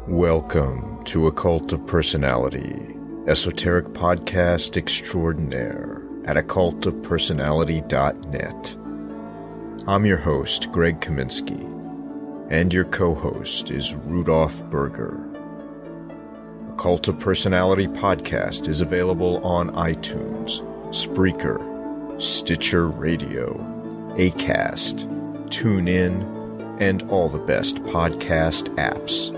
Welcome to Occult of Personality, esoteric podcast extraordinaire at occultofpersonality.net. I'm your host, Greg Kaminsky, and your co-host is Rudolph Berger. Occult of Personality podcast is available on iTunes, Spreaker, Stitcher Radio, Acast, TuneIn, and all the best podcast apps.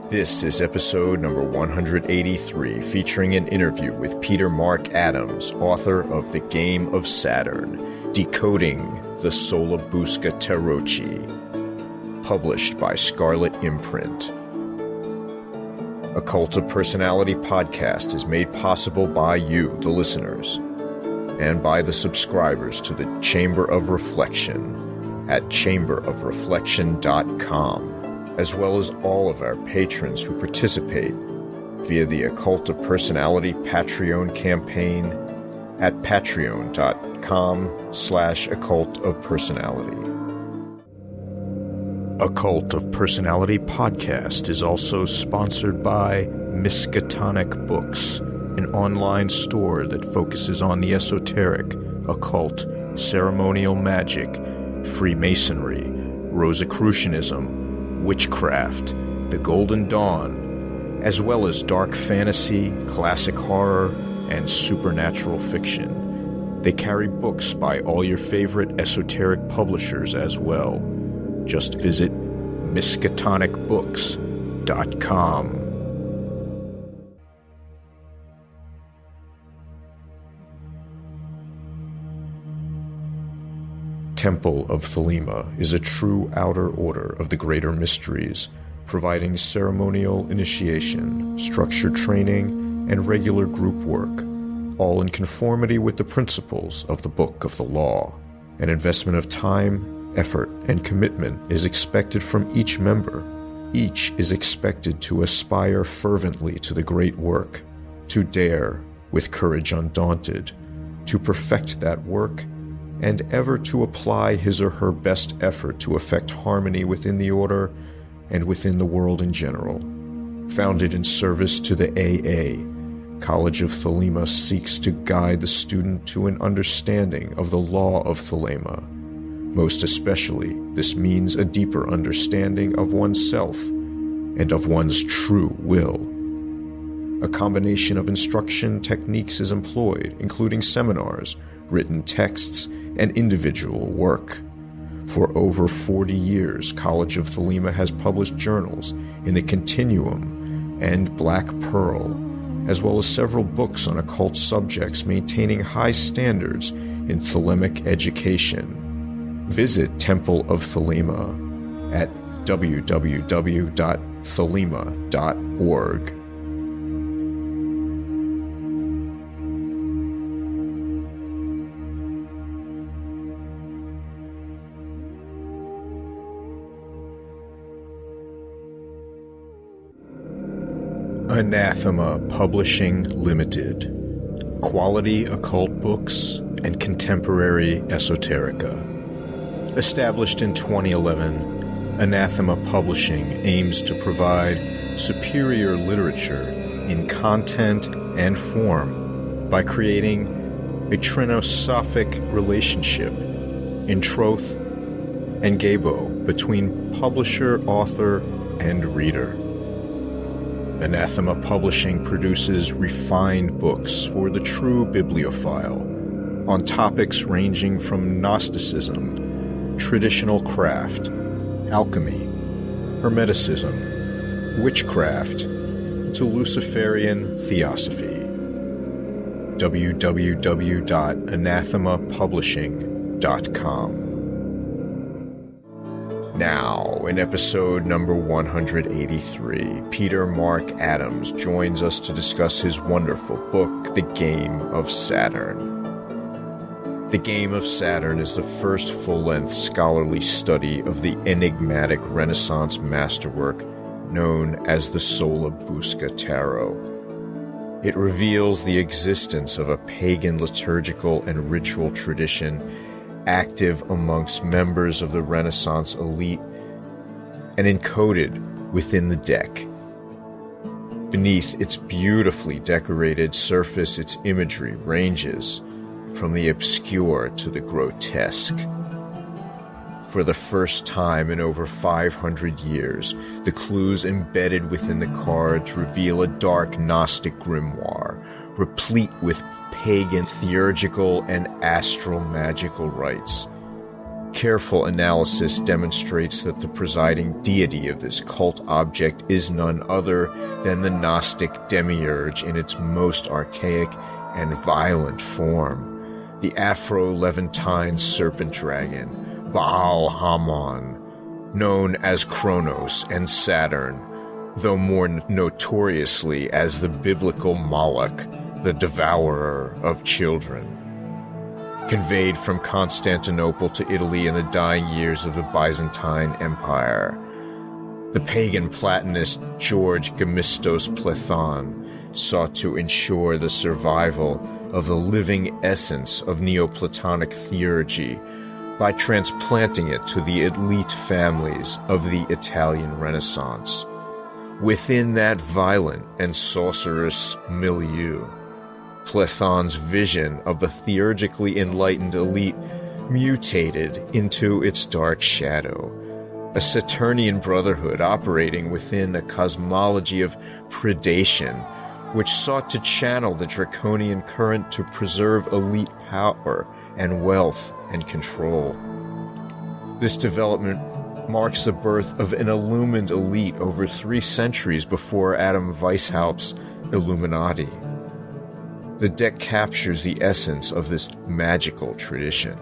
This is episode number 183, featuring an interview with Peter Mark Adams, author of The Game of Saturn, Decoding the Sola-Busca Tarocchi, published by Scarlet Imprint. Occult of Personality podcast is made possible by you, the listeners, and by the subscribers to the Chamber of Reflection at chamberofreflection.com. as well as all of our patrons who participate via the Occult of Personality Patreon campaign at patreon.com/occultofpersonality. Occult of Personality podcast is also sponsored by Miskatonic Books, an online store that focuses on the esoteric, occult, ceremonial magic, Freemasonry, Rosicrucianism, witchcraft, the Golden Dawn, as well as dark fantasy, classic horror, and supernatural fiction. They carry books by all your favorite esoteric publishers as well. Just visit miskatonicbooks.com. Temple of Thelema is a true outer order of the greater mysteries, providing ceremonial initiation, structured training, and regular group work, all in conformity with the principles of the Book of the Law. An investment of time, effort, and commitment is expected from each member. Each is expected to aspire fervently to the great work, to dare, with courage undaunted, to perfect that work, and ever to apply his or her best effort to effect harmony within the order and within the world in general. Founded in service to the AA, College of Thelema seeks to guide the student to an understanding of the law of Thelema. Most especially, this means a deeper understanding of oneself and of one's true will. A combination of instruction techniques is employed, including seminars, written texts, and individual work. For over 40 years, College of Thelema has published journals in the Continuum and Black Pearl, as well as several books on occult subjects maintaining high standards in Thelemic education. Visit Temple of Thelema at www.thelema.org. Anathema Publishing Limited. Quality occult books and contemporary esoterica. Established in 2011, Anathema Publishing aims to provide superior literature in content and form by creating a trinosophic relationship in troth and gabo between publisher, author, and reader. Anathema Publishing produces refined books for the true bibliophile on topics ranging from Gnosticism, traditional craft, alchemy, Hermeticism, witchcraft, to Luciferian theosophy. www.anathemapublishing.com. Now, in episode number 183, Peter Mark Adams joins us to discuss his wonderful book, The Game of Saturn. The Game of Saturn is the first full-length scholarly study of the enigmatic Renaissance masterwork known as the Sola-Busca Tarot. It reveals the existence of a pagan liturgical and ritual tradition active amongst members of the Renaissance elite and encoded within the deck. Beneath its beautifully decorated surface, its imagery ranges from the obscure to the grotesque. For the first time in over 500 years, the clues embedded within the cards reveal a dark Gnostic grimoire, replete with pagan theurgical and astral magical rites. Careful analysis demonstrates that the presiding deity of this cult object is none other than the Gnostic demiurge in its most archaic and violent form, the Afro-Levantine serpent-dragon, Baal Hammon, known as Kronos and Saturn, though more notoriously as the biblical Moloch, the devourer of children. Conveyed from Constantinople to Italy in the dying years of the Byzantine Empire, the pagan Platonist George Gemistos Platon sought to ensure the survival of the living essence of Neoplatonic theurgy by transplanting it to the elite families of the Italian Renaissance. Within that violent and sorcerous milieu, Platon's vision of the theurgically enlightened elite mutated into its dark shadow, a Saturnian brotherhood operating within a cosmology of predation, which sought to channel the draconian current to preserve elite power and wealth and control. This development marks the birth of an illumined elite over 3 centuries before Adam Weishaupt's Illuminati. The deck captures the essence of this magical tradition.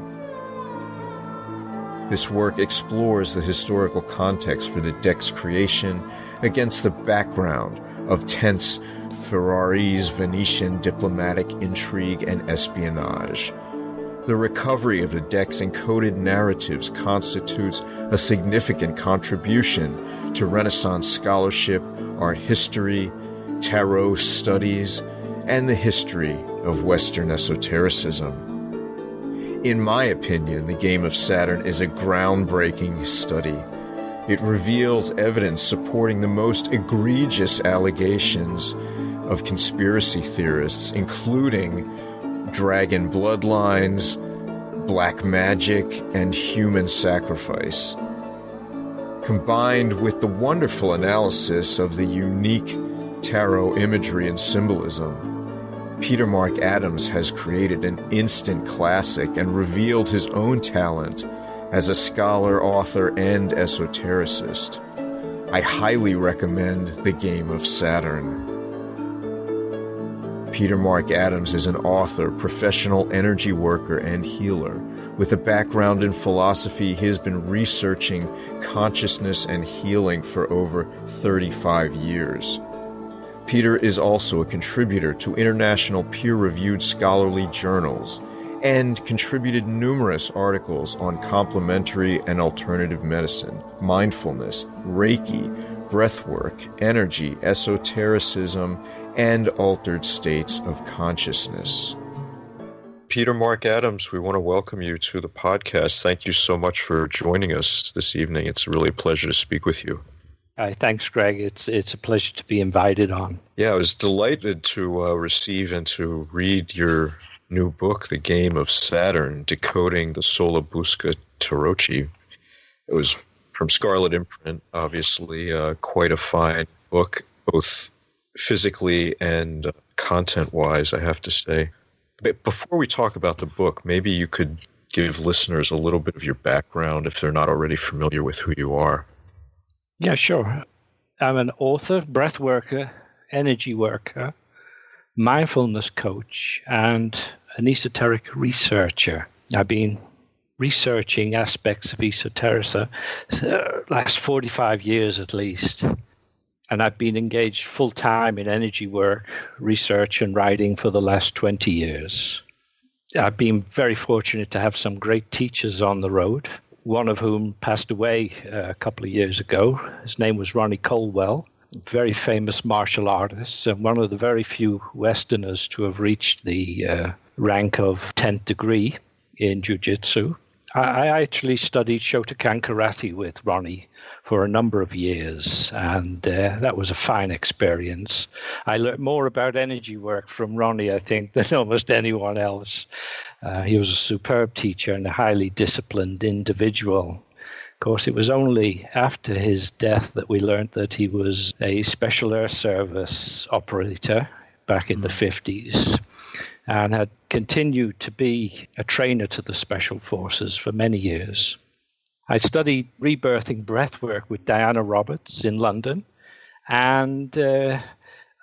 This work explores the historical context for the deck's creation against the background of tense Ferrari's Venetian diplomatic intrigue and espionage. The recovery of the deck's encoded narratives constitutes a significant contribution to Renaissance scholarship, art history, tarot studies, and the history of Western esotericism. In my opinion, the Game of Saturn is a groundbreaking study. It reveals evidence supporting the most egregious allegations of conspiracy theorists, including dragon bloodlines, black magic, and human sacrifice. Combined with the wonderful analysis of the unique tarot imagery and symbolism, Peter Mark Adams has created an instant classic and revealed his own talent as a scholar, author, and esotericist. I highly recommend The Game of Saturn. Peter Mark Adams is an author, professional energy worker, and healer. With a background in philosophy, he has been researching consciousness and healing for over 35 years. Peter is also a contributor to international peer-reviewed scholarly journals and contributed numerous articles on complementary and alternative medicine, mindfulness, Reiki, breathwork, energy, esotericism, and altered states of consciousness. Peter Mark Adams, we want to welcome you to the podcast. Thank you so much for joining us this evening. It's really a pleasure to speak with you. Thanks, Greg. It's a pleasure to be invited on. Yeah, I was delighted to receive and to read your new book, The Game of Saturn, Decoding the Sola-Busca Tarocchi. It was from Scarlet Imprint, obviously, quite a fine book, both physically and content-wise, I have to say. But before we talk about the book, maybe you could give listeners a little bit of your background if they're not already familiar with who you are. Yeah, sure. I'm an author, breath worker, energy worker, mindfulness coach, and an esoteric researcher. I've been researching aspects of esotericism last 45 years at least. And I've been engaged full-time in energy work, research, and writing for the last 20 years. I've been very fortunate to have some great teachers on the road, one of whom passed away a couple of years ago. His name was Ronnie Colwell, a very famous martial artist, and one of the very few Westerners to have reached the rank of 10th degree in jiu-jitsu. I actually studied Shotokan karate with Ronnie for a number of years, and that was a fine experience. I learned more about energy work from Ronnie, I think, than almost anyone else. He was a superb teacher and a highly disciplined individual. Of course, it was only after his death that we learned that he was a Special Air Service operator back in the 50s. And had continued to be a trainer to the Special Forces for many years. I studied rebirthing breathwork with Diana Roberts in London, and a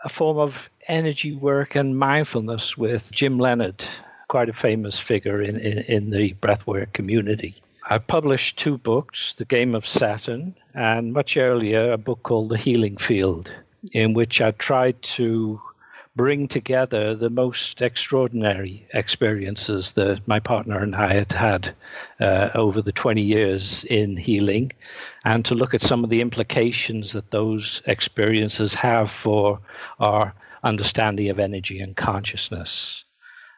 form of energy work and mindfulness with Jim Leonard, quite a famous figure in the breathwork community. I published 2 books, The Game of Saturn, and much earlier a book called The Healing Field, in which I tried to bring together the most extraordinary experiences that my partner and I had had over the 20 years in healing, and to look at some of the implications that those experiences have for our understanding of energy and consciousness.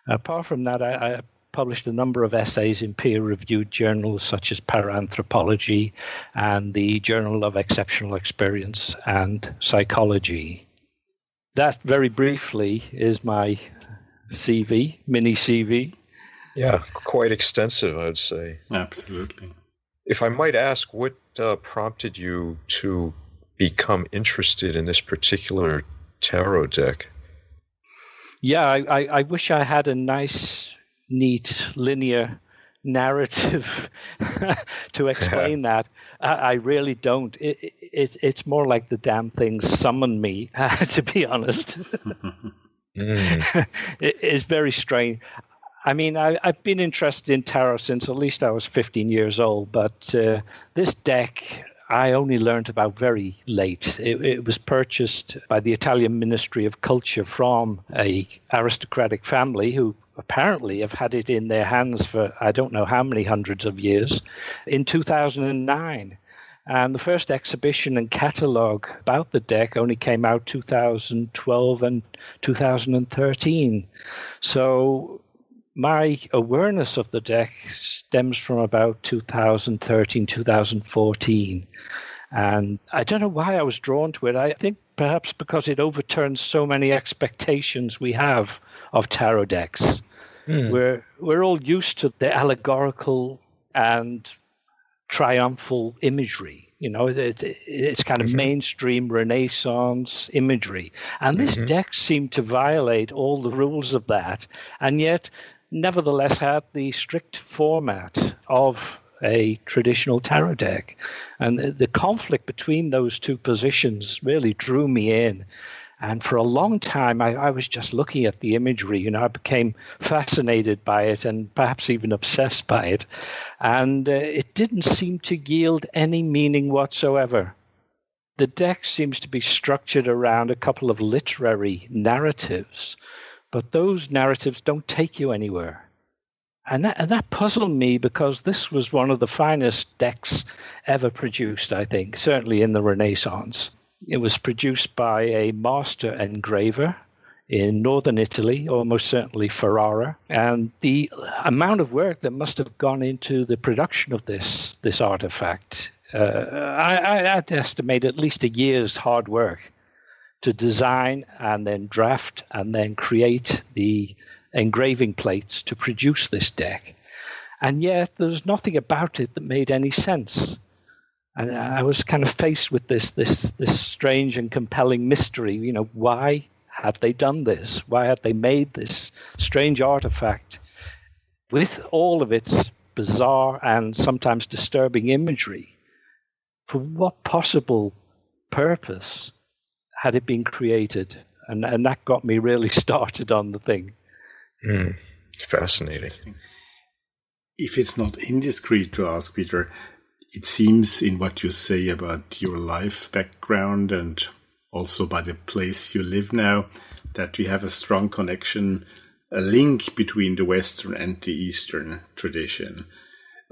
Apart from that, I published a number of essays in peer-reviewed journals such as Paranthropology and the Journal of Exceptional Experience and Psychology. That, very briefly, is my CV, mini CV. Yeah, quite extensive, I would say. Absolutely. If I might ask, what prompted you to become interested in this particular tarot deck? Yeah, I wish I had a nice, neat, linear narrative to explain that. I really don't. It's more like the damn thing summoned me, to be honest. It's very strange. I mean, I've been interested in tarot since at least I was 15 years old, but this deck I only learned about very late. It was purchased by the Italian Ministry of Culture from a aristocratic family who apparently have had it in their hands for I don't know how many hundreds of years, in 2009. And the first exhibition and catalogue about the deck only came out 2012 and 2013. So my awareness of the deck stems from about 2013, 2014. And I don't know why I was drawn to it. I think perhaps because it overturns so many expectations we have of tarot decks. We're all used to the allegorical and triumphal imagery. You know, it's kind of mainstream Renaissance imagery. And this deck seemed to violate all the rules of that, and yet nevertheless had the strict format of a traditional tarot deck. And the conflict between those two positions really drew me in. And for a long time, I was just looking at the imagery. You know, I became fascinated by it and perhaps even obsessed by it. And it didn't seem to yield any meaning whatsoever. The deck seems to be structured around a couple of literary narratives, but those narratives don't take you anywhere. And that puzzled me, because this was one of the finest decks ever produced, I think, certainly in the Renaissance. It was produced by a master engraver in northern Italy, almost certainly Ferrara. And the amount of work that must have gone into the production of this artifact, I'd estimate at least a year's hard work to design and then draft and then create the engraving plates to produce this deck. And yet there's nothing about it that made any sense. And I was kind of faced with this strange and compelling mystery. You know, why had they done this? Why had they made this strange artifact with all of its bizarre and sometimes disturbing imagery? For what possible purpose had it been created? And that got me really started on the thing. Fascinating. If it's not indiscreet to ask, Peter, it seems in what you say about your life background and also by the place you live now, that we have a strong connection, a link between the Western and the Eastern tradition.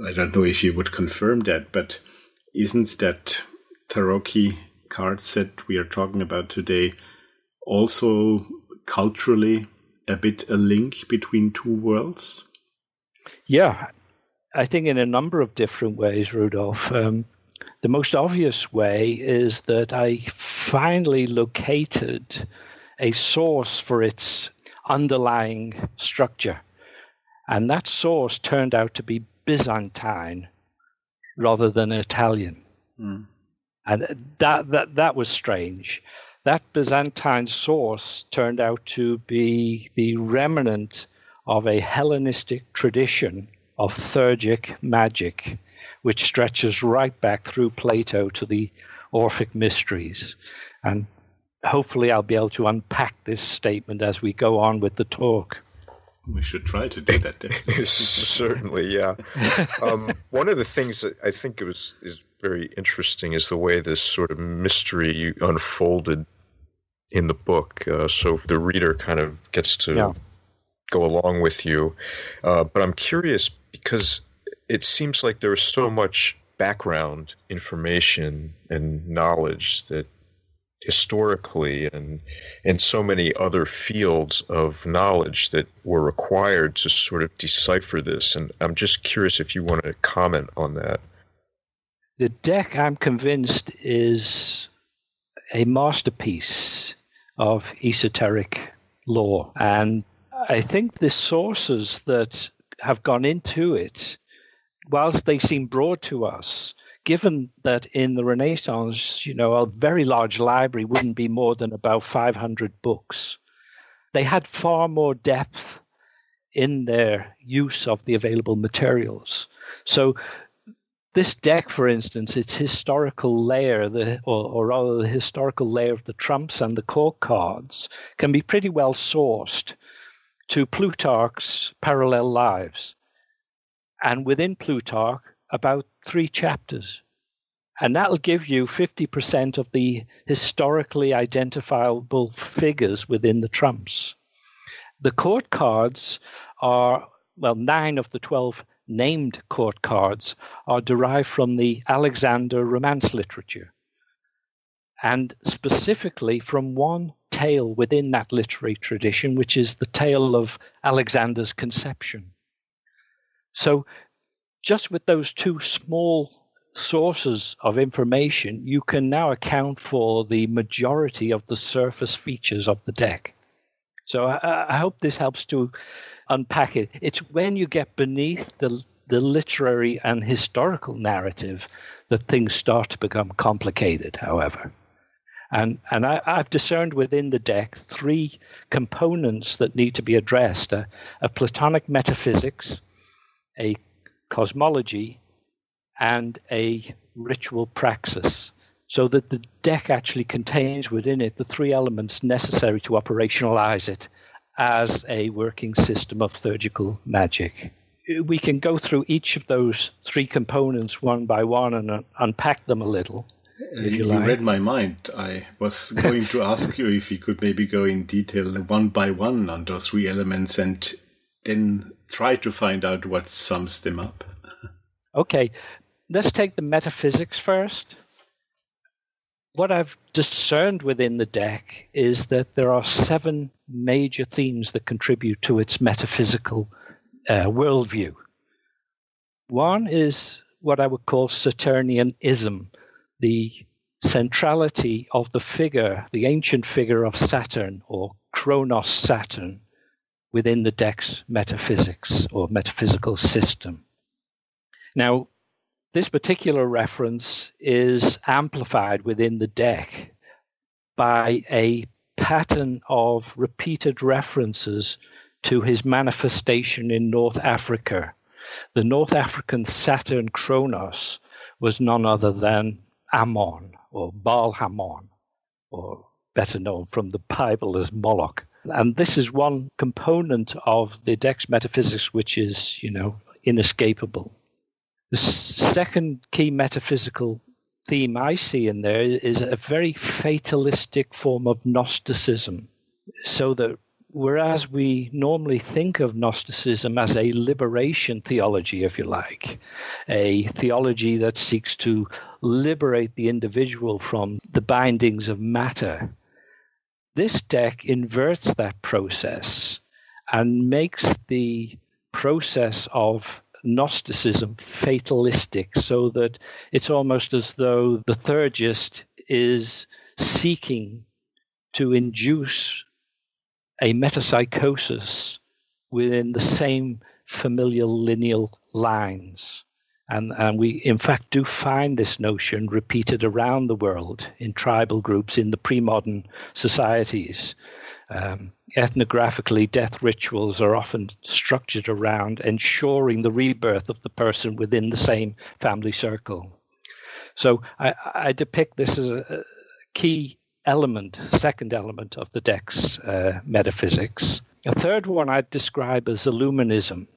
I don't know if you would confirm that, but isn't that Tarot card set we are talking about today also culturally a bit a link between two worlds? Yeah, I think in a number of different ways, Rudolph. The most obvious way is that I finally located a source for its underlying structure. And that source turned out to be Byzantine rather than Italian. Mm. And that was strange. That Byzantine source turned out to be the remnant of a Hellenistic tradition of theurgic magic, which stretches right back through Plato to the Orphic mysteries. And hopefully I'll be able to unpack this statement as we go on with the talk. We should try to do that, definitely. Certainly, yeah. One of the things that I think is very interesting is the way this sort of mystery unfolded in the book. So the reader kind of gets to go along with you. But I'm curious because it seems like there is so much background information and knowledge that historically and in so many other fields of knowledge that were required to sort of decipher this. And I'm just curious if you want to comment on that. The deck, I'm convinced, is a masterpiece of esoteric lore. And I think the sources that have gone into it, whilst they seem broad to us, given that in the Renaissance, a very large library wouldn't be more than about 500 books, they had far more depth in their use of the available materials. So this deck, for instance, its historical layer, or rather the historical layer of the trumps and the court cards, can be pretty well sourced to Plutarch's parallel lives. And within Plutarch, about 3 chapters. And that'll give you 50% of the historically identifiable figures within the trumps. The court cards are, 9 of the 12 named court cards are derived from the Alexander Romance literature, and specifically from one tale within that literary tradition, which is the tale of Alexander's conception. So just with those 2 small sources of information, you can now account for the majority of the surface features of the deck. So I hope this helps to unpack it. It's when you get beneath the literary and historical narrative that things start to become complicated, however. And I've discerned within the deck 3 components that need to be addressed: a Platonic metaphysics, a cosmology, and a ritual praxis, so that the deck actually contains within it the 3 elements necessary to operationalize it as a working system of theurgical magic. We can go through each of those 3 components one by one and unpack them a little. You read my mind. I was going to ask you if you could maybe go in detail one by one on those 3 elements and then try to find out what sums them up. Okay, let's take the metaphysics first. What I've discerned within the deck is that there are 7 major themes that contribute to its metaphysical worldview. One is what I would call Saturnianism, the centrality of the figure, the ancient figure of Saturn, or Kronos Saturn, within the deck's metaphysics or metaphysical system. Now, this particular reference is amplified within the deck by a pattern of repeated references to his manifestation in North Africa. The North African Saturn Kronos was none other than Ammon, or Baal Hammon, or better known from the Bible as Moloch. And this is one component of the deck's metaphysics which is, inescapable. The second key metaphysical theme I see in there is a very fatalistic form of Gnosticism. So that whereas we normally think of Gnosticism as a liberation theology, if you like, a theology that seeks to liberate the individual from the bindings of matter, this deck inverts that process and makes the process of Gnosticism fatalistic, so that it's almost as though the theurgist is seeking to induce a metapsychosis within the same familial lineal lines. And we, in fact, do find this notion repeated around the world in tribal groups in the pre-modern societies. Ethnographically, death rituals are often structured around ensuring the rebirth of the person within the same family circle. So I depict this as a key element, second element of the deck's metaphysics. A third one I'd describe as Illuminism.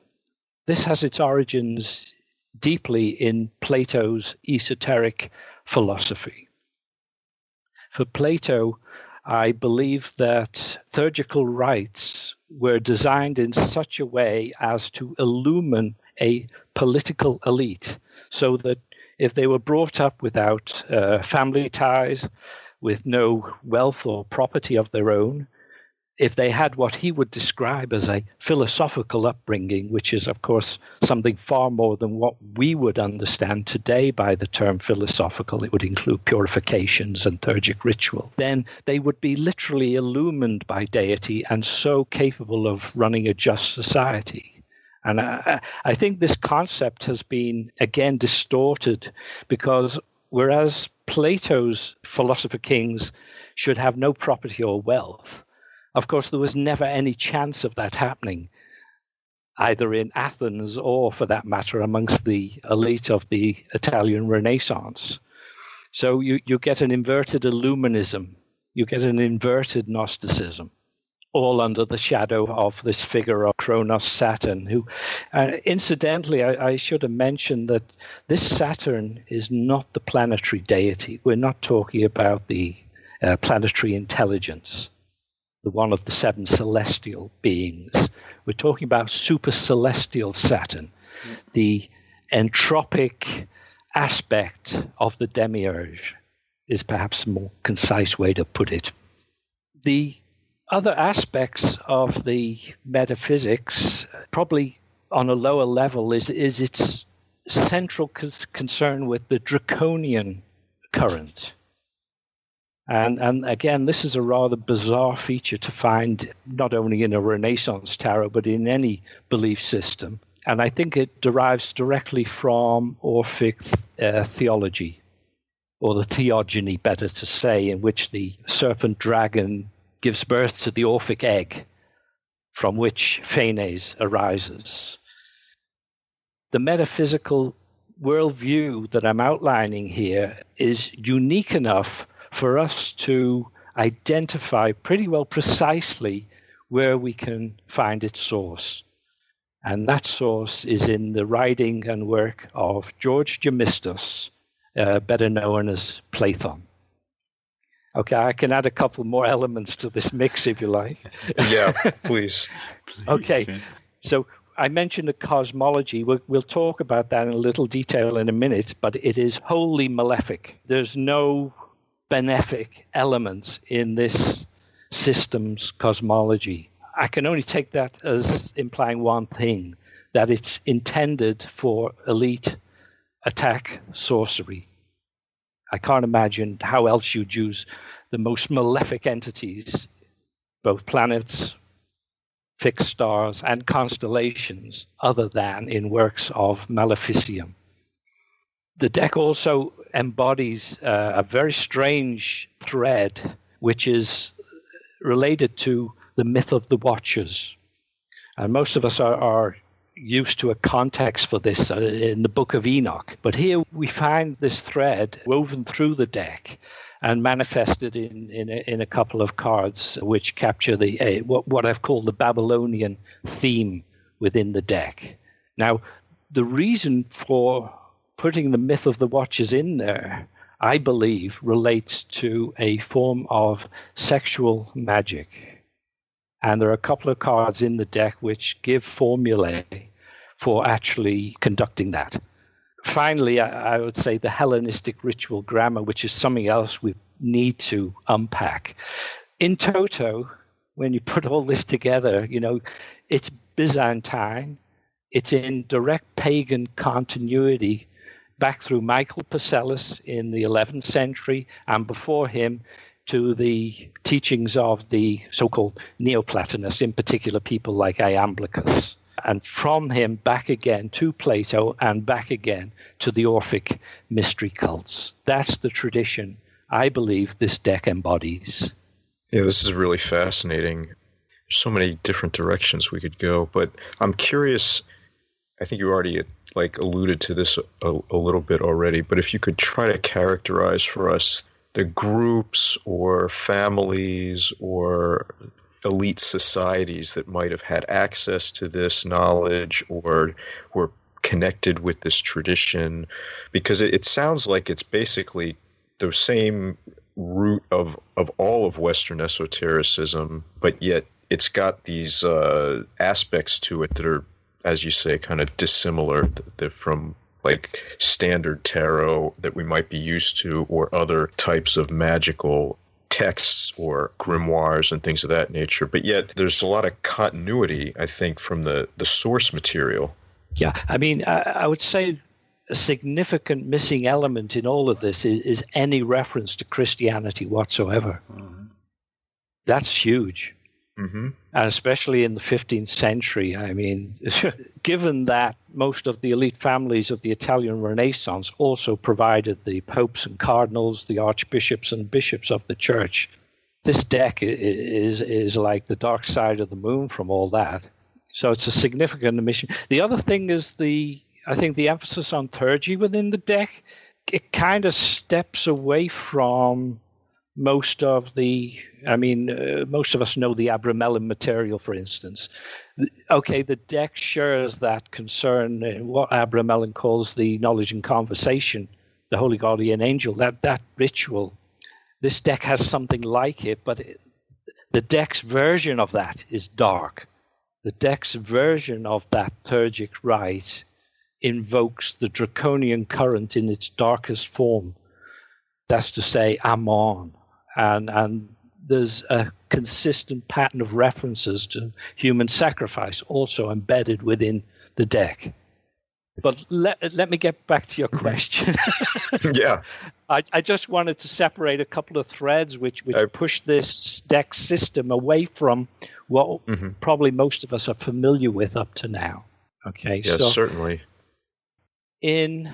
This has its origins deeply in Plato's esoteric philosophy. For Plato, I believe that theurgical rites were designed in such a way as to illumine a political elite, so that if they were brought up without family ties, with no wealth or property of their own, if they had what he would describe as a philosophical upbringing, which is, of course, something far more than what we would understand today by the term philosophical, it would include purifications and theurgic ritual, then they would be literally illumined by deity and so capable of running a just society. And I think this concept has been, again, distorted, because whereas Plato's philosopher kings should have no property or wealth, of course, there was never any chance of that happening, either in Athens or, for that matter, amongst the elite of the Italian Renaissance. So you get an inverted Illuminism, you get an inverted Gnosticism, all under the shadow of this figure of Kronos Saturn, who, incidentally, I should have mentioned that this Saturn is not the planetary deity. We're not talking about the planetary intelligence, the one of the seven celestial beings. We're talking about super celestial Saturn, the entropic aspect of the demiurge is perhaps a more concise way to put it. The other aspects of the metaphysics, probably on a lower level, is its central concern with the draconian current. And again, this is a rather bizarre feature to find not only in a Renaissance tarot, but in any belief system. And I think it derives directly from Orphic theology, or the theogony, better to say, in which the serpent-dragon gives birth to the Orphic egg, from which Phanes arises. The metaphysical worldview that I'm outlining here is unique enough for us to identify pretty well precisely where we can find its source. And that source is in the writing and work of George Gemistos, better known as Platon. Okay, I can add a couple more elements to this mix if you like. Yeah, please. Okay, so I mentioned the cosmology. We'll talk about that in a little detail in a minute, but it is wholly malefic. There's no benefic elements in this system's cosmology. I can only take that as implying one thing, that it's intended for elite attack sorcery. I can't imagine how else you'd use the most malefic entities, both planets, fixed stars, and constellations, other than in works of maleficium. The deck also embodies a very strange thread, which is related to the myth of the Watchers. And most of us are used to a context for this in the Book of Enoch. But here we find this thread woven through the deck and manifested in a couple of cards which capture the what I've called the Babylonian theme within the deck. Now, the reason for putting the myth of the Watchers in there, I believe, relates to a form of sexual magic. And there are a couple of cards in the deck which give formulae for actually conducting that. Finally, I would say the Hellenistic ritual grammar, which is something else we need to unpack. In toto, when you put all this together, it's Byzantine, It's in direct pagan continuity back through Michael Pacellus in the 11th century, and before him to the teachings of the so-called Neoplatonists, in particular people like Iamblichus. And from him back again to Plato and back again to the Orphic mystery cults. That's the tradition I believe this deck embodies. Yeah, this is really fascinating. There's so many different directions we could go, but I'm curious, I think you already alluded to this a little bit already, but if you could try to characterize for us the groups or families or elite societies that might have had access to this knowledge or were connected with this tradition, because it sounds like it's basically the same root of all of Western esotericism, but yet it's got these aspects to it that are, as you say, kind of dissimilar from like standard tarot that we might be used to, or other types of magical texts or grimoires and things of that nature. But yet there's a lot of continuity, I think, from the source material. Yeah, I mean, I would say a significant missing element in all of this is any reference to Christianity whatsoever. Mm-hmm. That's huge. Mm-hmm. And especially in the 15th century, I mean, given that most of the elite families of the Italian Renaissance also provided the popes and cardinals, the archbishops and bishops of the church, this deck is like the dark side of the moon from all that. So it's a significant omission. The other thing is I think the emphasis on theurgy within the deck, it kind of steps away from most of most of us know the Abramelin material, for instance. Okay, the deck shares that concern, what Abramelin calls the knowledge and conversation, the holy guardian angel, that ritual. This deck has something like it, but the deck's version of that is dark. The deck's version of that theurgic rite invokes the draconian current in its darkest form. That's to say, Hammon. And there's a consistent pattern of references to human sacrifice also embedded within the deck. But let me get back to your question. Yeah. I just wanted to separate a couple of threads which push this deck system away from what probably most of us are familiar with up to now. Okay. Yes, so certainly. In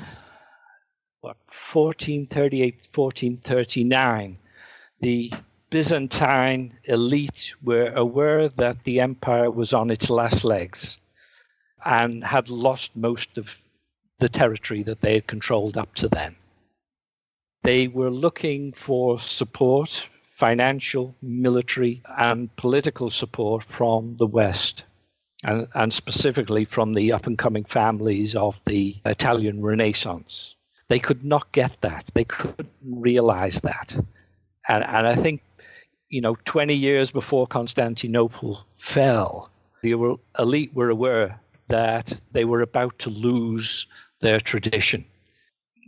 1438, 1439, the Byzantine elite were aware that the empire was on its last legs and had lost most of the territory that they had controlled up to then. They were looking for support, financial, military, and political support from the West, and specifically from the up-and-coming families of the Italian Renaissance. They could not get that. They couldn't realize that. And I think, 20 years before Constantinople fell, the elite were aware that they were about to lose their tradition.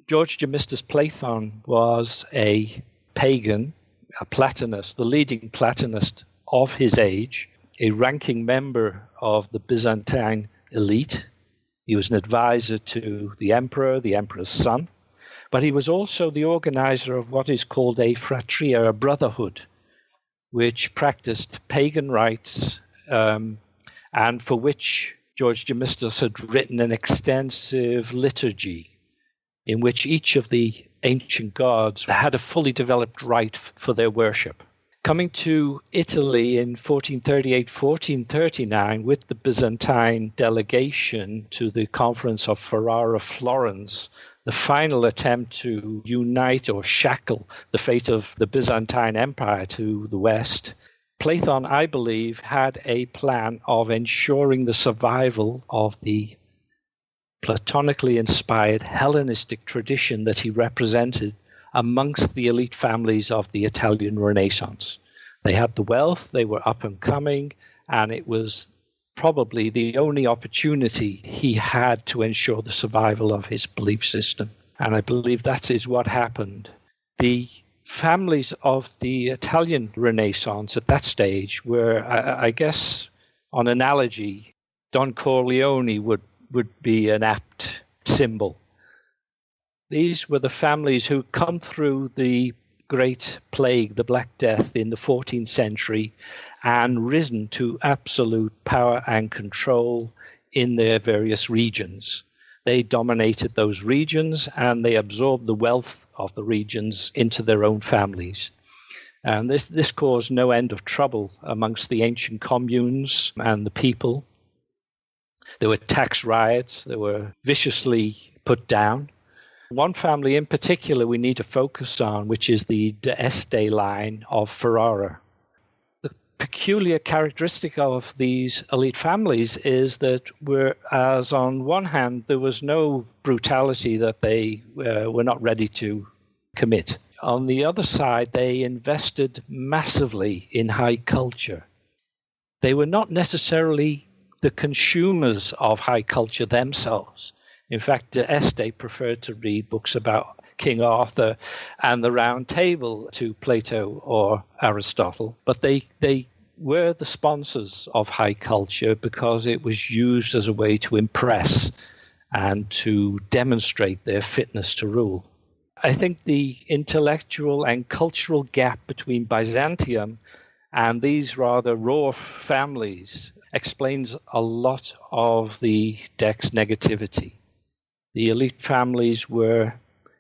George Gemistus Platon was a pagan, a Platonist, the leading Platonist of his age, a ranking member of the Byzantine elite. He was an advisor to the emperor's son, but he was also the organizer of what is called a fratria, a brotherhood, which practiced pagan rites and for which George Gemistus had written an extensive liturgy in which each of the ancient gods had a fully developed rite for their worship. Coming to Italy in 1438, 1439 with the Byzantine delegation to the Conference of Ferrara, Florence, the final attempt to unite or shackle the fate of the Byzantine Empire to the West, Platon, I believe, had a plan of ensuring the survival of the Platonically inspired Hellenistic tradition that he represented amongst the elite families of the Italian Renaissance. They had the wealth, they were up and coming, and it was probably the only opportunity he had to ensure the survival of his belief system. And I believe that is what happened. The families of the Italian Renaissance at that stage were, I guess, on analogy, Don Corleone would would be an apt symbol. These were the families who come through the Great Plague, the Black Death, in the 14th century and risen to absolute power and control in their various regions. They dominated those regions and they absorbed the wealth of the regions into their own families. And this caused no end of trouble amongst the ancient communes and the people. There were tax riots, they were viciously put down. One family in particular we need to focus on, which is the d'Este line of Ferrara. The peculiar characteristic of these elite families is that whereas on one hand there was no brutality that they were not ready to commit, on the other side they invested massively in high culture. They were not necessarily the consumers of high culture themselves. In fact, d'Este preferred to read books about King Arthur and the Round Table to Plato or Aristotle, but they were the sponsors of high culture because it was used as a way to impress and to demonstrate their fitness to rule. I think the intellectual and cultural gap between Byzantium and these rather raw families explains a lot of the deck's negativity. The elite families were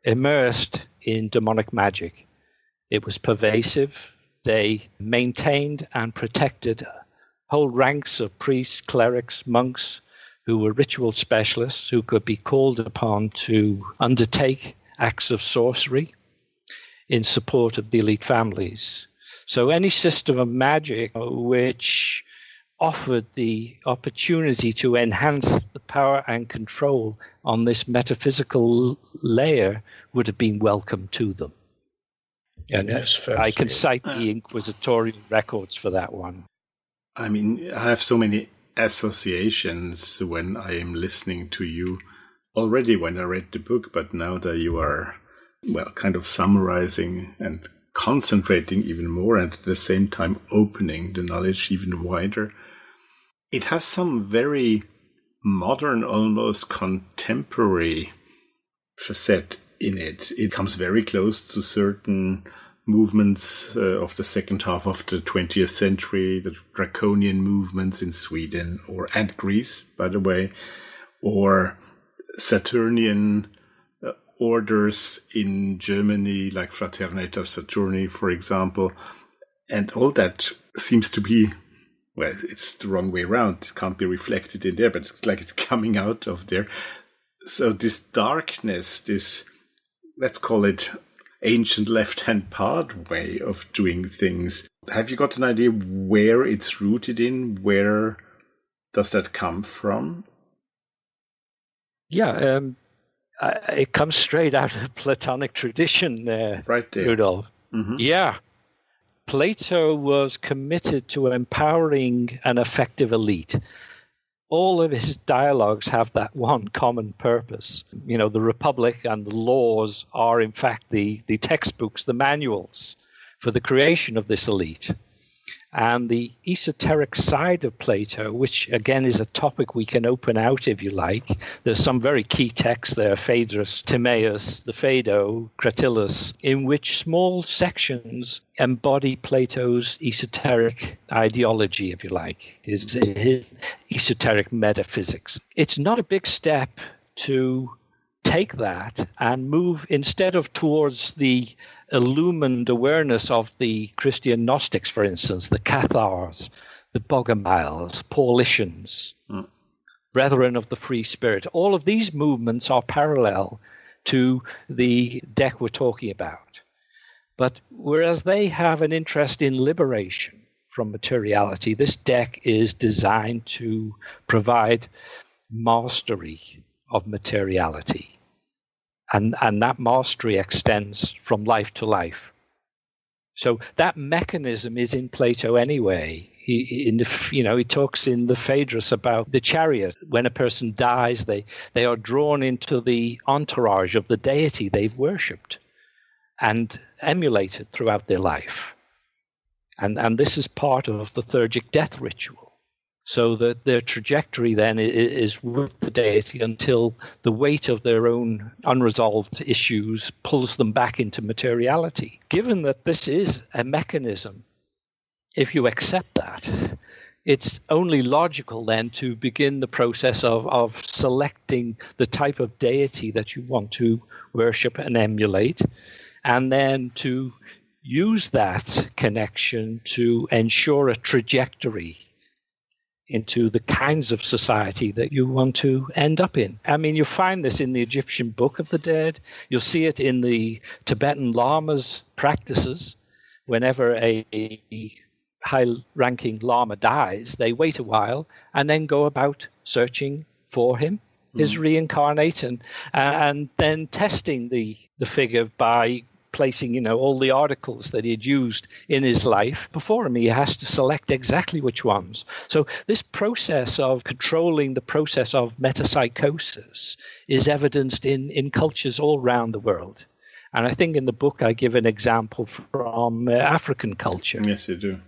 immersed in demonic magic. It was pervasive. They maintained and protected whole ranks of priests, clerics, monks who were ritual specialists who could be called upon to undertake acts of sorcery in support of the elite families. So any system of magic which offered the opportunity to enhance the power and control on this metaphysical layer would have been welcome to them. And I can cite the inquisitorial records for that one. I mean, I have so many associations when I am listening to you already when I read the book, but now that you are, kind of summarizing and concentrating even more and at the same time opening the knowledge even wider, it has some very modern, almost contemporary facet in it. It comes very close to certain movements of the second half of the 20th century, the draconian movements in Sweden and Greece, by the way, or Saturnian orders in Germany, like Fraternita Saturni, for example. And all that seems to be, it's the wrong way around. It can't be reflected in there, but it's like it's coming out of there. So this darkness, this, let's call it ancient left-hand path way of doing things. Have you got an idea where it's rooted in? Where does that come from? Yeah, it comes straight out of Platonic tradition, right there, Rudolf. Mm-hmm. Yeah. Plato was committed to empowering an effective elite. All of his dialogues have that one common purpose. You know, the Republic and the laws are, in fact, the textbooks, the manuals for the creation of this elite. And the esoteric side of Plato, which again is a topic we can open out if you like. There's some very key texts there, Phaedrus, Timaeus, the Phaedo, Cratylus, in which small sections embody Plato's esoteric ideology, if you like, his esoteric metaphysics. It's not a big step to take that and move instead of towards the illumined awareness of the Christian Gnostics, for instance, the Cathars, the Bogomiles, Paulicians, Brethren of the Free Spirit. All of these movements are parallel to the deck we're talking about. But whereas they have an interest in liberation from materiality, this deck is designed to provide mastery of materiality. And that mastery extends from life to life. So that mechanism is in Plato anyway. He talks in the Phaedrus about the chariot. When a person dies, they are drawn into the entourage of the deity they've worshipped and emulated throughout their life. And this is part of the theurgic death ritual. so that their trajectory then is with the deity until the weight of their own unresolved issues pulls them back into materiality. Given that this is a mechanism, if you accept that, it's only logical then to begin the process of selecting the type of deity that you want to worship and emulate, and then to use that connection to ensure a trajectory into the kinds of society that you want to end up in. I mean, you find this in the Egyptian Book of the Dead. You'll see it in the Tibetan Lama's practices. Whenever a high-ranking Lama dies, they wait a while and then go about searching for him, his reincarnate, and then testing the figure by placing, all the articles that he'd used in his life before him. He has to select exactly which ones. So this process of controlling the process of metapsychosis is evidenced in cultures all around the world. And I think in the book I give an example from African culture. Yes, you do.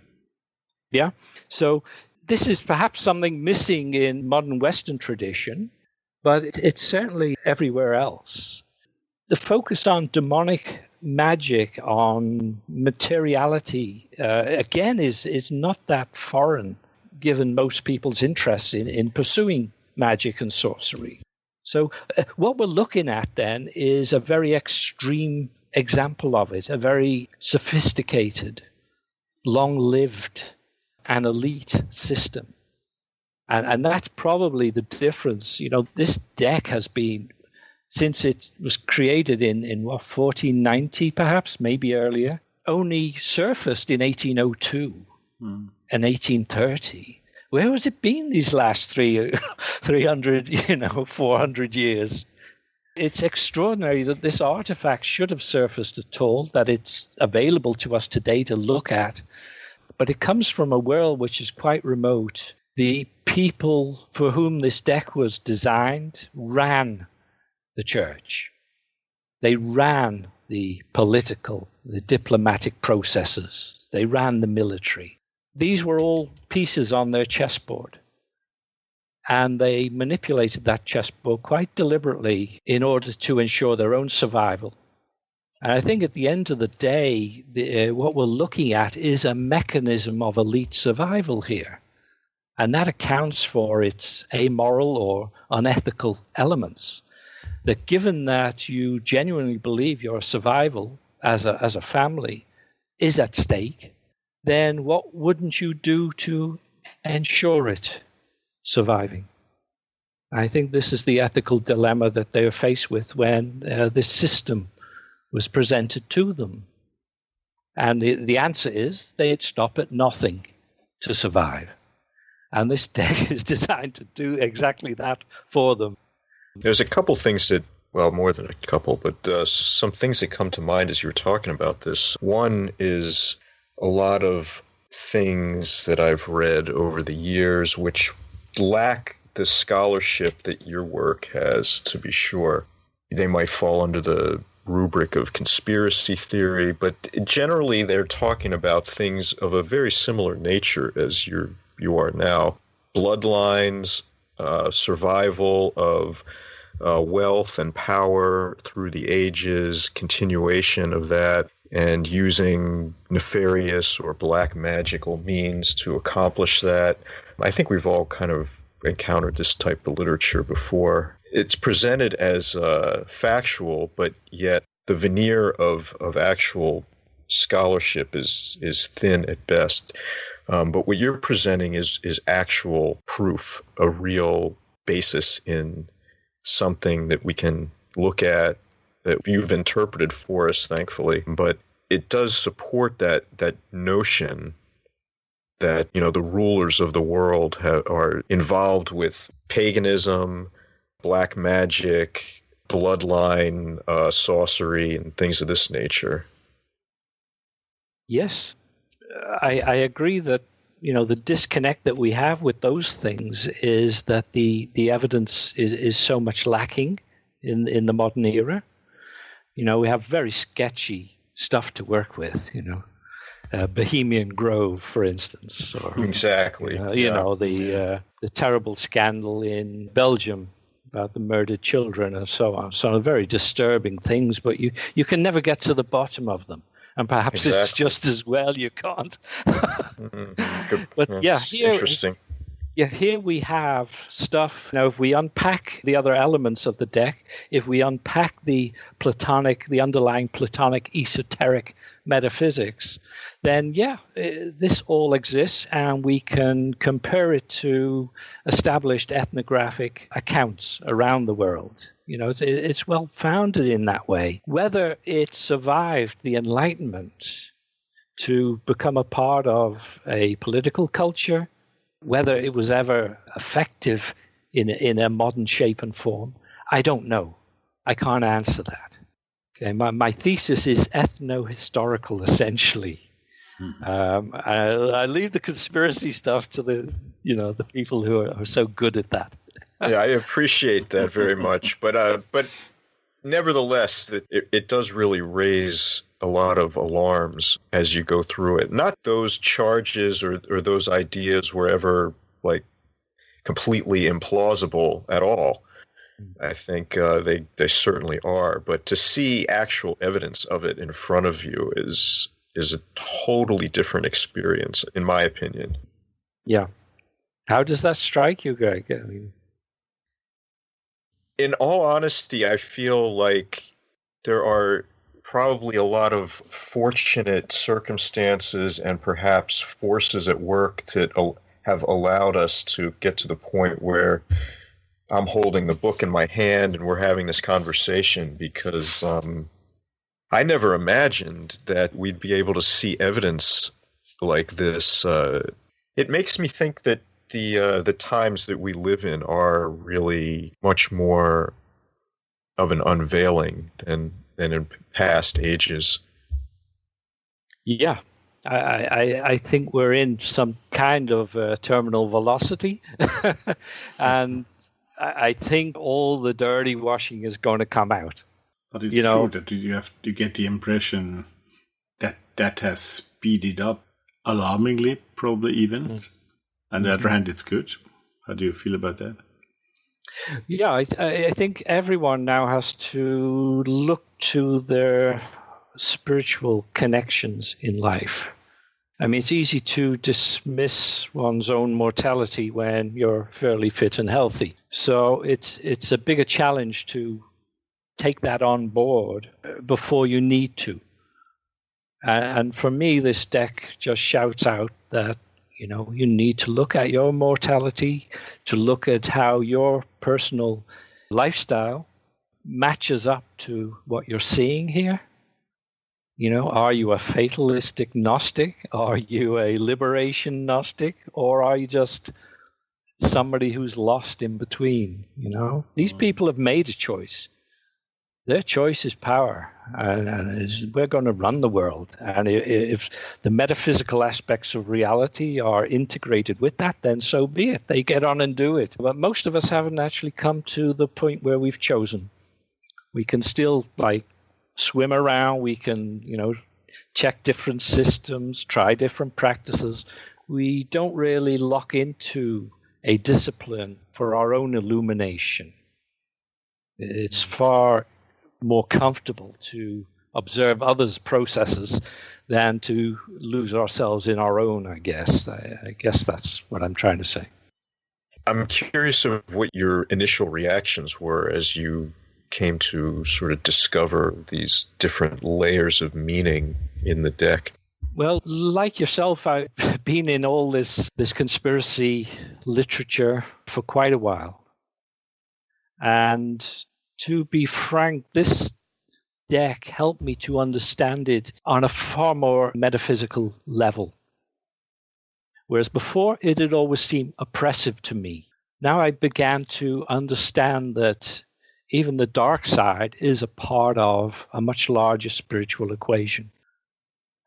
Yeah. So this is perhaps something missing in modern Western tradition, but it's certainly everywhere else. The focus on demonic magic, on materiality, again, is not that foreign, given most people's interest in pursuing magic and sorcery. So what we're looking at then is a very extreme example of it, a very sophisticated, long-lived, and elite system. And that's probably the difference. This deck has been, since it was created in 1490 perhaps, maybe earlier, only surfaced in 1802 and 1830. Where has it been these last 300, 400 years? It's extraordinary that this artifact should have surfaced at all, that it's available to us today to look at. But it comes from a world which is quite remote. The people for whom this deck was designed ran the church. They ran the political, the diplomatic processes. They ran the military. These were all pieces on their chessboard. And they manipulated that chessboard quite deliberately in order to ensure their own survival. And I think at the end of the day, what we're looking at is a mechanism of elite survival here. And that accounts for its amoral or unethical elements. That given that you genuinely believe your survival as a family is at stake, then what wouldn't you do to ensure it surviving? I think this is the ethical dilemma that they are faced with when this system was presented to them. And the answer is they'd stop at nothing to survive. And this deck is designed to do exactly that for them. There's a couple things that, well, more than a couple, but some things that come to mind as you were talking about this. One is a lot of things that I've read over the years which lack the scholarship that your work has, to be sure. They might fall under the rubric of conspiracy theory, but generally they're talking about things of a very similar nature as you are now. Bloodlines, survival of wealth and power through the ages, continuation of that, and using nefarious or black magical means to accomplish that. I think we've all kind of encountered this type of literature before. It's presented as factual, but yet the veneer of actual scholarship is thin at best. But what you're presenting is actual proof, a real basis in something that we can look at, that you've interpreted for us, thankfully. But it does support that notion that, the rulers of the world are involved with paganism, black magic, bloodline, sorcery, and things of this nature. Yes, I agree that, the disconnect that we have with those things is that the evidence is so much lacking in the modern era. We have very sketchy stuff to work with, Bohemian Grove, for instance, or Exactly. the terrible scandal in Belgium about the murdered children and so on. So very disturbing things, but you can never get to the bottom of them. And perhaps it's just as well you can't. But interesting. Yeah, here we have stuff. Now, if we unpack the other elements of the deck, if we unpack the underlying Platonic esoteric metaphysics, then this all exists, and we can compare it to established ethnographic accounts around the world. It's well founded in that way. Whether it survived the Enlightenment to become a part of a political culture, whether it was ever effective in a modern shape and form, I don't know. I can't answer that. Okay, my thesis is ethno-historical, essentially. I leave the conspiracy stuff to the people who are so good at that. Yeah, I appreciate that very much, but nevertheless, it does really raise a lot of alarms as you go through it. Not those charges or those ideas were ever completely implausible at all. I think they certainly are, but to see actual evidence of it in front of you is a totally different experience, in my opinion. Yeah. How does that strike you, Greg? I mean, in all honesty, I feel like there are probably a lot of fortunate circumstances and perhaps forces at work that have allowed us to get to the point where I'm holding the book in my hand and we're having this conversation, because I never imagined that we'd be able to see evidence like this. It makes me think that the times that we live in are really much more of an unveiling than in past ages. Yeah, I think we're in some kind of terminal velocity, and I think all the dirty washing is going to come out. But it's true that you get the impression that has speeded up alarmingly, probably even. On the other hand, it's good. How do you feel about that? Yeah, I think everyone now has to look to their spiritual connections in life. I mean, it's easy to dismiss one's own mortality when you're fairly fit and healthy. So it's a bigger challenge to take that on board before you need to. And for me, this deck just shouts out that you need to look at your mortality, to look at how your personal lifestyle matches up to what you're seeing here. Are you a fatalistic Gnostic? Are you a liberation Gnostic? Or are you just somebody who's lost in between? These people have made a choice. Their choice is power, and we're going to run the world. And if the metaphysical aspects of reality are integrated with that, then so be it. They get on and do it. But most of us haven't actually come to the point where we've chosen. We can still swim around. We can, check different systems, try different practices. We don't really lock into a discipline for our own illumination. It's far more comfortable to observe others' processes than to lose ourselves in our own, I guess. I guess that's what I'm trying to say. I'm curious of what your initial reactions were as you came to sort of discover these different layers of meaning in the deck. Well, like yourself, I've been in all this conspiracy literature for quite a while. And to be frank, this deck helped me to understand it on a far more metaphysical level. Whereas before, it had always seemed oppressive to me. Now I began to understand that even the dark side is a part of a much larger spiritual equation.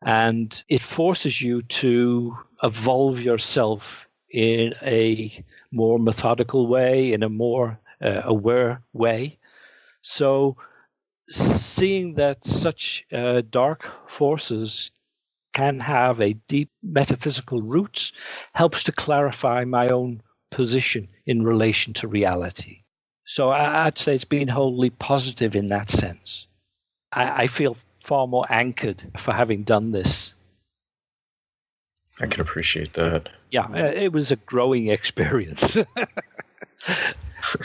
And it forces you to evolve yourself in a more methodical way, in a more aware way. So seeing that such dark forces can have a deep metaphysical roots helps to clarify my own position in relation to reality. So I'd say it's been wholly positive in that sense. I feel far more anchored for having done this. I can appreciate that. Yeah, it was a growing experience.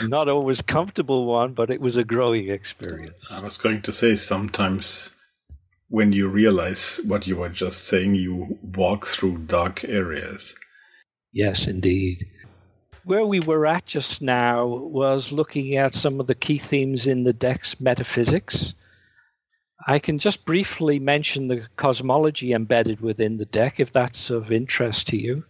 Not always comfortable one, but it was a growing experience. I was going to say, sometimes when you realize what you were just saying, you walk through dark areas. Yes, indeed. Where we were at just now was looking at some of the key themes in the deck's metaphysics. I can just briefly mention the cosmology embedded within the deck, if that's of interest to you.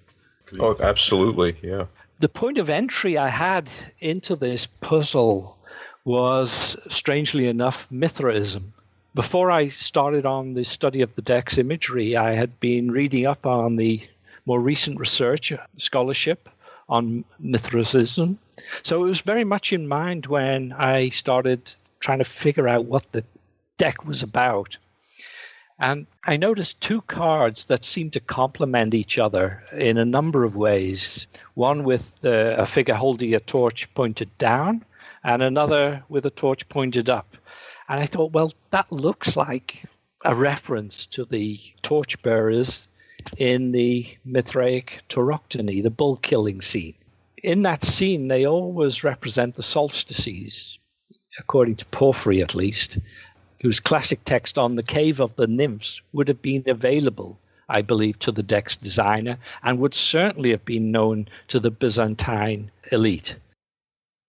Oh, absolutely, yeah. The point of entry I had into this puzzle was, strangely enough, Mithraism. Before I started on the study of the deck's imagery, I had been reading up on the more recent research, scholarship on Mithraism. So it was very much in mind when I started trying to figure out what the deck was about. And I noticed two cards that seemed to complement each other in a number of ways. One with a figure holding a torch pointed down, and another with a torch pointed up. And I thought, well, that looks like a reference to the torchbearers in the Mithraic tauroctony, the bull-killing scene. In that scene, they always represent the solstices, according to Porphyry at least, whose classic text on the Cave of the Nymphs would have been available, I believe, to the deck's designer, and would certainly have been known to the Byzantine elite.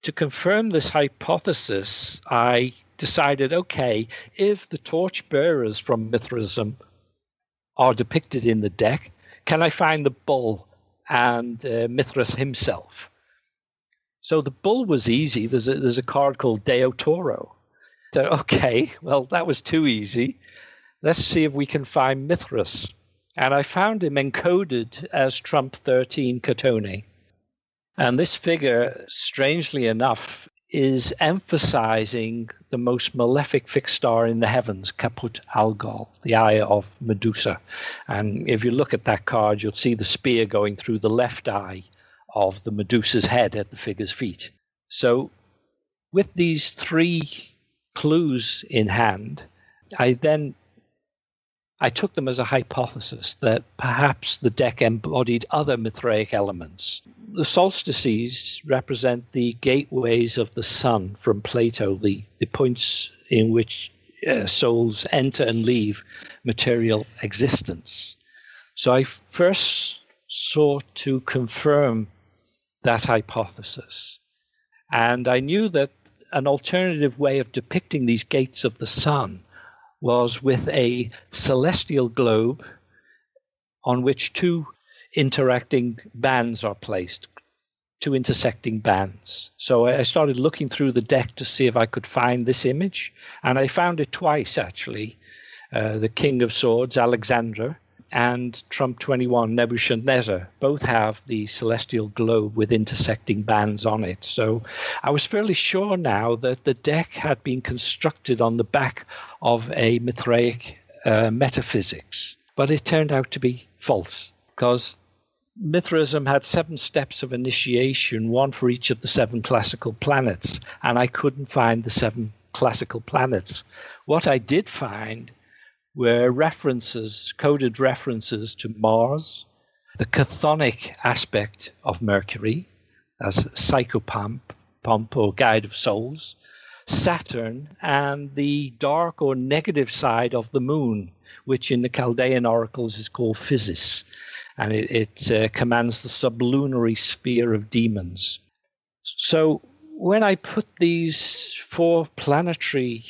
To confirm this hypothesis, I decided, okay, if the torchbearers from Mithraism are depicted in the deck, can I find the bull and Mithras himself? So the bull was easy. There's a card called Deo Toro. Okay, well, that was too easy. Let's see if we can find Mithras. And I found him encoded as Trump 13 Catone. And this figure, strangely enough, is emphasizing the most malefic fixed star in the heavens, Caput Algol, the eye of Medusa. And if you look at that card, you'll see the spear going through the left eye of the Medusa's head at the figure's feet. So with these three clues in hand, I took them as a hypothesis that perhaps the deck embodied other Mithraic elements. The solstices represent the gateways of the sun from Plato, the points in which souls enter and leave material existence. So I first sought to confirm that hypothesis. And I knew that an alternative way of depicting these gates of the sun was with a celestial globe on which two interacting bands are placed, two intersecting bands. So I started looking through the deck to see if I could find this image, and I found it twice, actually. The King of Swords, Alexander, and Trump 21, Nebuchadnezzar, both have the celestial globe with intersecting bands on it. So I was fairly sure now that the deck had been constructed on the back of a Mithraic metaphysics. But it turned out to be false, because Mithraism had 7 steps of initiation, one for each of the 7 classical planets, and I couldn't find the 7 classical planets. What I did find were references, coded references to Mars, the chthonic aspect of Mercury, as psychopomp or guide of souls, Saturn, and the dark or negative side of the moon, which in the Chaldean oracles is called Physis, and it commands the sublunary sphere of demons. So when I put these 4 planetary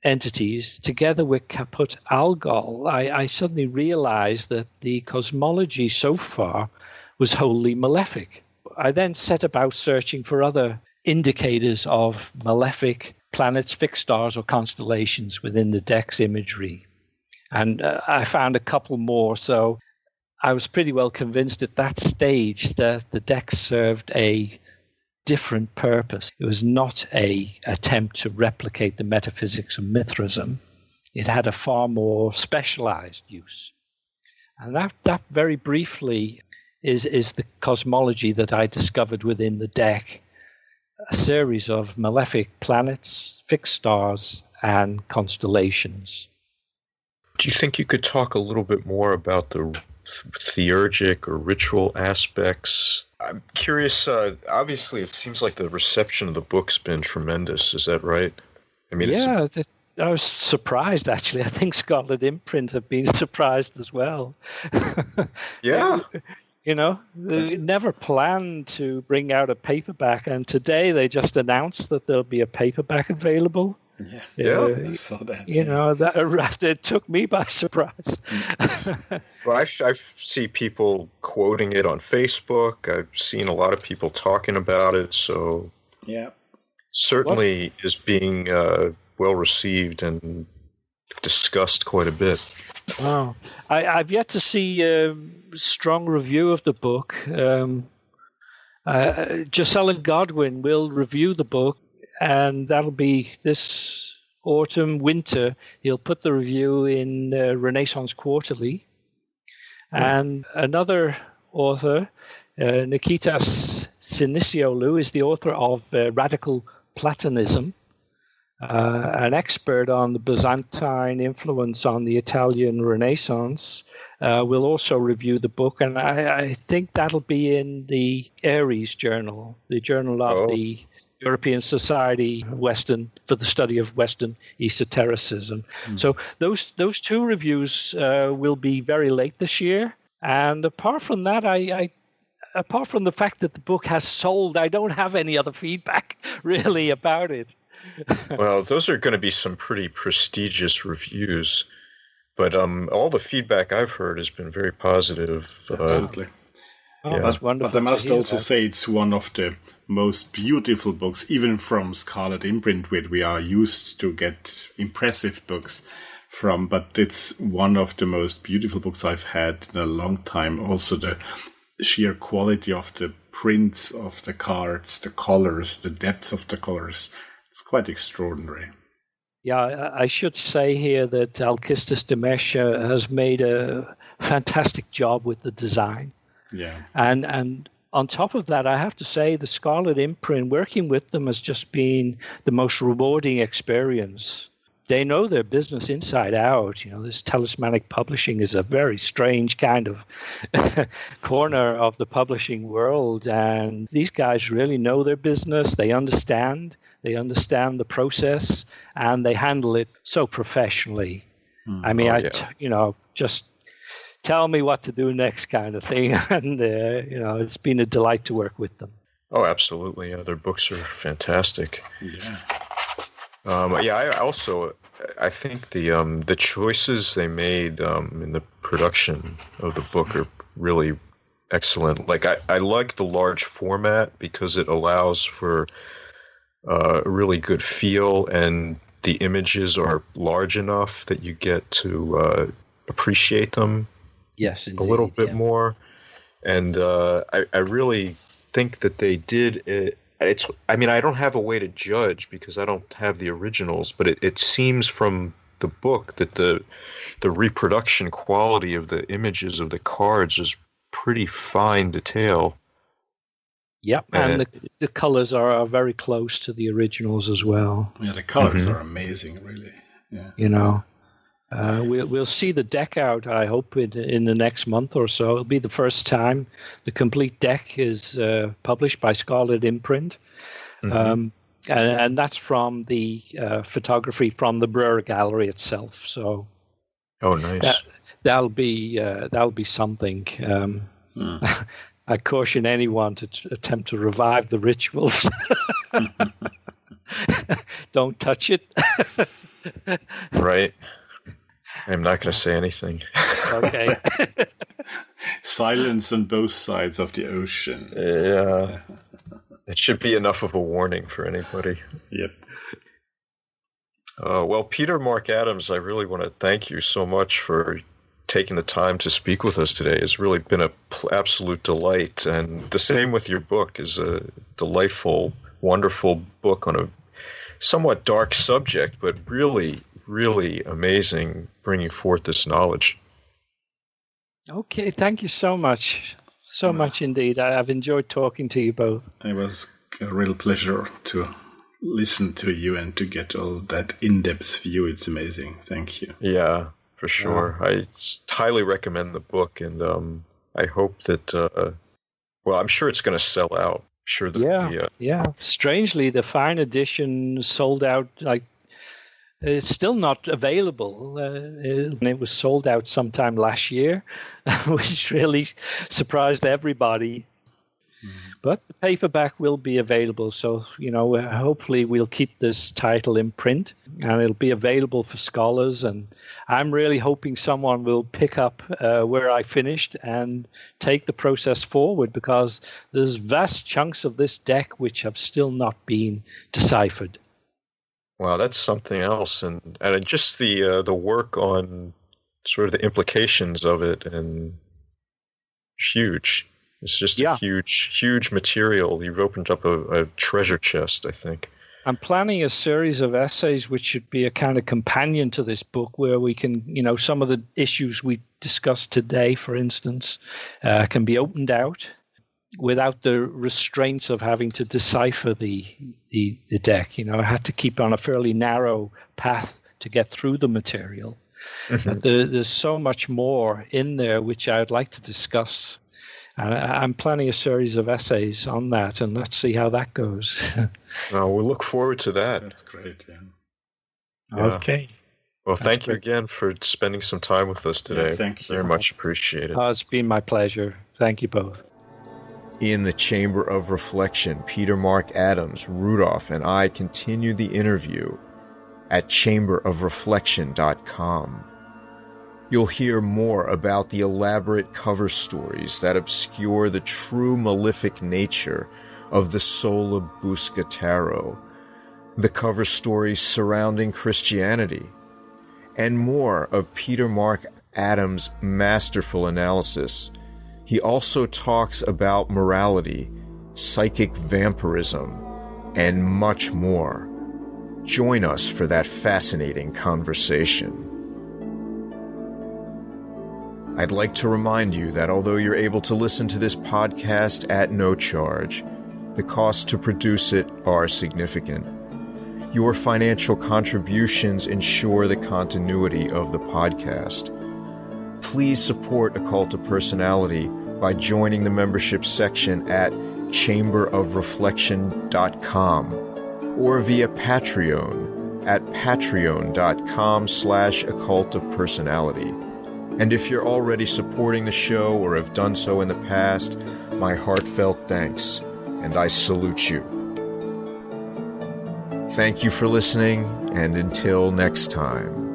entities together with Caput Algol, I suddenly realized that the cosmology so far was wholly malefic. I then set about searching for other indicators of malefic planets, fixed stars, or constellations within the deck's imagery. And I found a couple more, so I was pretty well convinced at that stage that the deck served a different purpose. It was not an attempt to replicate the metaphysics of Mithraism. It had a far more specialized use. And that very briefly is the cosmology that I discovered within the deck. A series of malefic planets, fixed stars, and constellations. Do you think you could talk a little bit more about the theurgic or ritual aspects? I'm curious, obviously it seems like the reception of the book's been tremendous, is that right? I mean, yeah, I was surprised, actually. I think Scarlet Imprint have been surprised as well. Yeah. You know, they never planned to bring out a paperback, and today they just announced that there'll be a paperback available. Yeah, I saw that. You know, that took me by surprise. Well, I see people quoting it on Facebook. I've seen a lot of people talking about it, so yeah, certainly is being well received and discussed quite a bit. Wow. I've yet to see a strong review of the book. Giselle Godwin will review the book, and that'll be this winter. He'll put the review in Renaissance Quarterly. And another author, Nikitas Sinisiolu, is the author of Radical Platonism, an expert on the Byzantine influence on the Italian Renaissance, will also review the book. And I think that'll be in the Aries Journal, the journal of the European Society for the Study of Western Esotericism. So those two reviews will be very late this year. And apart from that, apart from the fact that the book has sold, I don't have any other feedback really about it. Well, those are going to be some pretty prestigious reviews, but all the feedback I've heard has been very positive. Absolutely. That's wonderful. But I must also say it's one of the most beautiful books, even from Scarlet Imprint, where we are used to get impressive books from, but it's one of the most beautiful books I've had in a long time. Also the sheer quality of the prints of the cards, the colors, the depth of the colors. It's quite extraordinary. Yeah, I should say here that Alkistis Demesh has made a fantastic job with the design. Yeah. And on top of that, I have to say the Scarlet Imprint, working with them has just been the most rewarding experience. They know their business inside out. You know, this talismanic publishing is a very strange kind of corner of the publishing world. And these guys really know their business. They understand the process, and they handle it so professionally. I mean, just tell me what to do next kind of thing. And, it's been a delight to work with them. Oh, absolutely. Yeah, their books are fantastic. Yeah. I think the choices they made in the production of the book are really excellent. Like I like the large format because it allows for a really good feel, and the images are large enough that you get to appreciate them. Yes, indeed, a little bit more. And I really think that they did it. I don't have a way to judge because I don't have the originals, but it seems from the book that the reproduction quality of the images of the cards is pretty fine detail. Yep, and the colors are very close to the originals as well. Yeah, the colors are amazing, really. Yeah. You know, we'll see the deck out, I hope, in the next month or so. It'll be the first time the complete deck is published by Scarlet Imprint. And that's from the photography from the Breuer Gallery itself. So, oh, nice. That'll be something. I caution anyone to attempt to revive the rituals. Don't touch it. Right. I'm not going to say anything. Okay. Silence on both sides of the ocean. Yeah. It should be enough of a warning for anybody. Yep. Well, Peter Mark Adams, I really want to thank you so much for taking the time to speak with us today. It's really been an absolute delight. And the same with your book. Is a delightful, wonderful book on a somewhat dark subject, but really, really amazing bringing forth this knowledge. Okay, thank you so much. So much indeed. I've enjoyed talking to you both. It was a real pleasure to listen to you and to get all that in-depth view. It's amazing. Thank you. Yeah, for sure. I highly recommend the book, and I hope that, I'm sure it's going to sell out. I'm sure that yeah. Strangely, the fine edition sold out, it's still not available. It was sold out sometime last year, which really surprised everybody. But the paperback will be available. So, hopefully we'll keep this title in print and it'll be available for scholars. And I'm really hoping someone will pick up where I finished and take the process forward, because there's vast chunks of this deck which have still not been deciphered. Wow, that's something else. And just the work on sort of the implications of it, and huge. It's just a huge material. You've opened up a treasure chest, I think. I'm planning a series of essays which should be a kind of companion to this book, where we can, some of the issues we discussed today, for instance, can be opened out without the restraints of having to decipher the deck. I had to keep on a fairly narrow path to get through the material. Mm-hmm. But there's so much more in there which I'd like to discuss. I'm planning a series of essays on that, and let's see how that goes. We'll look forward to that. That's great, yeah. Okay. Well, thank you again for spending some time with us today. Yeah, thank you. Very much appreciated. It's been my pleasure. Thank you both. In the Chamber of Reflection, Peter Mark Adams, Rudolph, and I continue the interview at chamberofreflection.com. You'll hear more about the elaborate cover stories that obscure the true malefic nature of the Sola-Busca tarot, the cover stories surrounding Christianity, and more of Peter Mark Adams' masterful analysis. He also talks about morality, psychic vampirism, and much more. Join us for that fascinating conversation. I'd like to remind you that although you're able to listen to this podcast at no charge, the costs to produce it are significant. Your financial contributions ensure the continuity of the podcast. Please support A Cult of Personality by joining the membership section at chamberofreflection.com or via Patreon at patreon.com/occultofpersonality. And if you're already supporting the show or have done so in the past, my heartfelt thanks, and I salute you. Thank you for listening, and until next time.